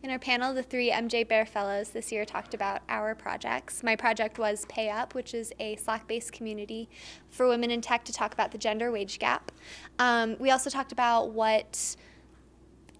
In our panel, the three MJ Bear Fellows this year talked about our projects. My project was Pay Up, which is a Slack-based community for women in tech to talk about the gender wage gap. We also talked about what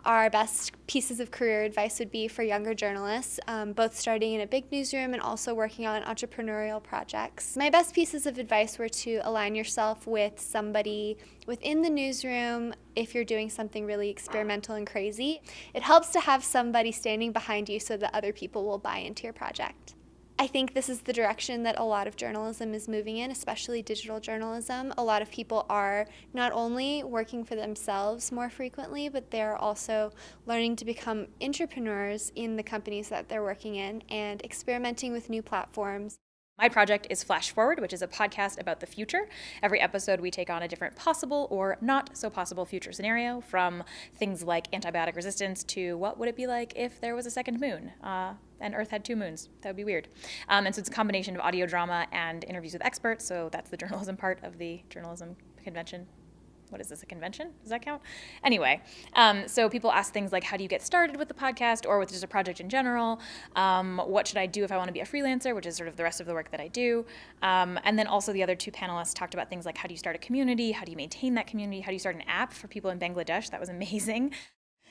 our best pieces of career advice would be for younger journalists, both starting in a big newsroom and also working on entrepreneurial projects. My best pieces of advice were to align yourself with somebody within the newsroom if you're doing something really experimental and crazy. It helps to have somebody standing behind you so that other people will buy into your project. I think this is the direction that a lot of journalism is moving in, especially digital journalism. A lot of people are not only working for themselves more frequently, but they're also learning to become entrepreneurs in the companies that they're working in and experimenting with new platforms. My project is Flash Forward, which is a podcast about the future. Every episode, we take on a different possible or not so possible future scenario, from things like antibiotic resistance to what would it be like if there was a second moon and Earth had two moons. That would be weird. And so it's a combination of audio drama and interviews with experts, so that's the journalism part of the journalism convention. What is this, a convention? Does that count? Anyway, so people ask things like, how do you get started with the podcast or with just a project in general? What should I do if I want to be a freelancer, which is sort of the rest of the work that I do? And then also the other two panelists talked about things like, how do you start a community? How do you maintain that community? How do you start an app for people in Bangladesh? That was amazing.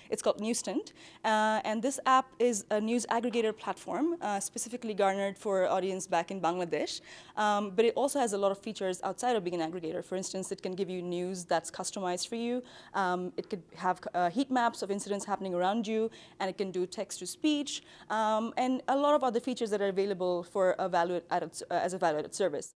It's called Newstant, and this app is a news aggregator platform specifically garnered for audience back in Bangladesh, but it also has a lot of features outside of being an aggregator. For instance, it can give you news that's customized for you. It could have heat maps of incidents happening around you, and it can do text-to-speech, and a lot of other features that are available for as a value-added service.